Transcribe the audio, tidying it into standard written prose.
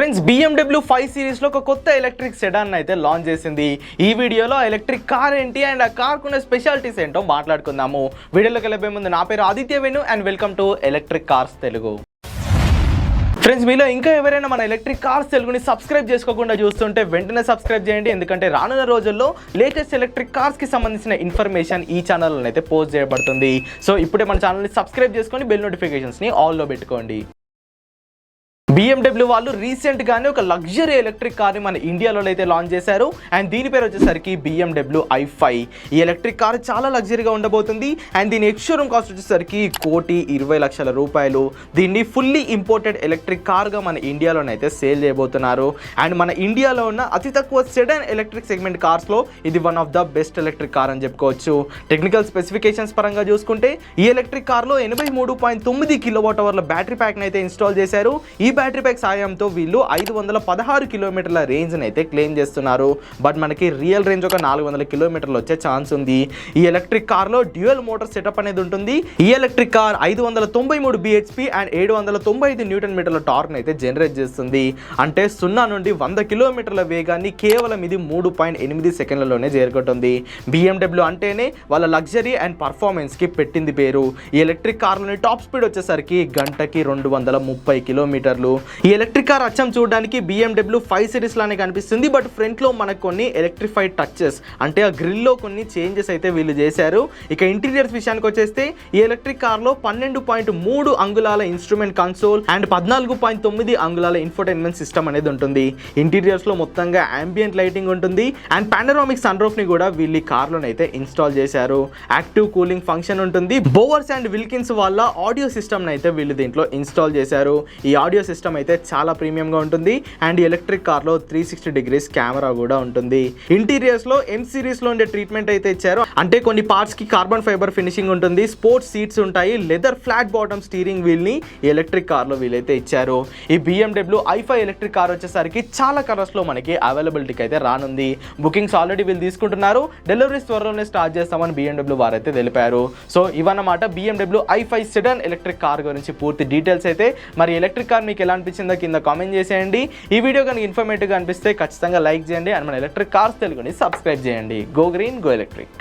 Friends, BMW 5 series లో ఒక కొత్త ఎలక్ట్రిక్ సెడాన్ అయితే లాంచ్ చేసింది. ఈ వీడియోలో ఎలక్ట్రిక్ కార్ ఏంటి అండ్ ఆ కార్ కున్న స్పెషాలిటీస్ ఏంటో మాట్లాడుకుందాము. వీడియోలోకి వెళ్ళే ముందు నా పేరు Aditya Venu and welcome to electric cars Telugu. Friends, మీలో ఇంకా ఎవరైనా మన ఎలక్ట్రిక్ కార్స్ తెలుగుని సబ్స్క్రైబ్ చేసుకోకుండా చూస్తుంటే వెంటనే సబ్స్క్రైబ్ చేయండి. ఎందుకంటే రానున్న రోజుల్లో లేటెస్ట్ ఎలక్ట్రిక్ కార్స్కి సంబంధించిన ఇన్ఫర్మేషన్ ఈ ఛానల్లో అయితే పోస్ట్ చేయబడుతుంది. సో ఇప్పుడే మన ఛానల్ని సబ్స్క్రైబ్ చేసుకొని బెల్ నోటిఫికేషన్స్ని ఆల్లో పెట్టుకోండి. BMW వాళ్ళు రీసెంట్గానే ఒక లగ్జరీ ఎలక్ట్రిక్ కార్ని మన ఇండియాలో అయితే లాంచ్ చేశారు అండ్ దీని పేరు వచ్చేసరికి BMW i5. ఈ ఎలక్ట్రిక్ కార్ చాలా లగ్జరీగా ఉండబోతుంది అండ్ దీని ఎక్స్-షోరూమ్ కాస్ట్ వచ్చేసరికి ₹1,20,00,000. దీన్ని ఫుల్లీ ఇంపోర్టెడ్ ఎలక్ట్రిక్ కార్గా మన ఇండియాలోనైతే సేల్ చేయబోతున్నారు. అండ్ మన ఇండియాలో ఉన్న అతి తక్కువ సెడాన్ ఎలక్ట్రిక్ సెగ్మెంట్ కార్స్లో ఇది one of the best electric car అని చెప్పుకోవచ్చు. టెక్నికల్ స్పెసిఫికేషన్స్ పరంగా చూసుకుంటే ఈ ఎలక్ట్రిక్ కార్లో 83.9 kWh బ్యాటరీ ప్యాక్ని అయితే ఇన్స్టాల్ చేశారు. ఈ బ్యాటరీ ప్యాక్ సాయంతో వీళ్ళు 516 కిలోమీటర్ల రేంజ్ని అయితే క్లెయిమ్ చేస్తున్నారు. బట్ మనకి రియల్ రేంజ్ ఒక 400 కిలోమీటర్లు వచ్చే ఛాన్స్ ఉంది. ఈ ఎలక్ట్రిక్ కార్లో డ్యూయల్ మోటార్ సెటప్ అనేది ఉంటుంది. ఈ electric car 593 bhp and 795 Nm torque అయితే జనరేట్ చేస్తుంది. అంటే 0 నుండి 100 కిలోమీటర్ల వేగాన్ని కేవలం ఇది 3.8 సెకండ్లలోనే చేరుకుంటుంది. BMW అంటేనే వాళ్ళ లగ్జరీ అండ్ పర్ఫార్మెన్స్కి పెట్టింది పేరు. ఈ ఎలక్ట్రిక్ కార్లోని టాప్ స్పీడ్ వచ్చేసరికి గంటకి 230 కిలోమీటర్లు. ఈ ఎలక్ట్రిక్ కార్ అచ్చం చూడడానికి BMW 5 సిరీస్ లానే కనిపిస్తుంది. బట్ ఫ్రంట్ లో మనకు కొన్ని ఎలక్ట్రిఫైడ్ టచెస్ అంటే ఆ గ్రిల్ లో కొన్ని చేంజెస్ అయితే వీళ్ళు చేశారు. ఇక ఇంటీరియర్స్ విషయానికి వచ్చేస్తే ఈ ఎలక్ట్రిక్ కార్ లో 12.3 అంగుళాల ఇన్స్ట్రుమెంట్ కన్సోల్ అండ్ 14.9 అంగుళాల ఇన్ఫోటైన్మెంట్ సిస్టమ్ అనేది ఉంటుంది. ఇంటీరియర్స్ లో మొత్తంగా అంబియంట్ లైటింగ్ ఉంటుంది అండ్ పానోరామిక్ సన్ రూఫ్ ని కూడా వీళ్ళు కార్ లోనైతే ఇన్స్టాల్ చేశారు. యాక్టివ్ కూలింగ్ ఫంక్షన్ ఉంటుంది. బోవర్స్ అండ్ విల్కిన్స్ వాళ్ళ ఆడియో సిస్టమ్ అయితే వీళ్ళు దీంట్లో ఇన్స్టాల్ చేశారు. ఈ ఆడియో సిస్టమ్ అయితే చాలా ప్రీమియంగా ఉంటుంది అండ్ ఎలక్ట్రిక్ కార్లో 360 degrees కెమెరా కూడా ఉంటుంది. ఇంటీరియర్స్ లో M సిరీస్ లో ఉండే ట్రీట్మెంట్ అయితే ఇచ్చారు. అంటే కొన్ని పార్ట్స్ కి కార్బన్ ఫైబర్ ఫినిషింగ్ ఉంటుంది, స్పోర్ట్స్ సీట్స్ ఉంటాయి, leather flat bottom steering wheel ని ఎలక్ట్రిక్ కార్ లో వీలైతే ఇచ్చారు. ఈ BMW i5 ఎలక్ట్రిక్ కార్ వచ్చేసరికి చాలా కలర్స్ లో మనకి అవైలబిలిటీకి అయితే రానుంది. బుకింగ్స్ ఆల్రెడీ వీళ్ళు తీసుకుంటున్నారు. డెలివరీస్ త్వరలోనే స్టార్ట్ చేస్తామని BMW వారైతే తెలిపారు. సో ఇవన్నమాట BMW i5 sedan electric car గురించి పూర్తి డీటెయిల్స్ అయితే. మరి ఎలక్ట్రిక్ కార్ మీకు ఎలా అనిపించిందో కింద కామెంట్ చేసేయండి. ఈ వీడియో కనుక ఇన్ఫర్మేటివ్గా అనిపిస్తే ఖచ్చితంగా లైక్ చేయండి అండ్ మన ఎలక్ట్రిక్ కార్స్ తెలుగుని సబ్స్క్రైబ్ చేయండి. Go green, go electric.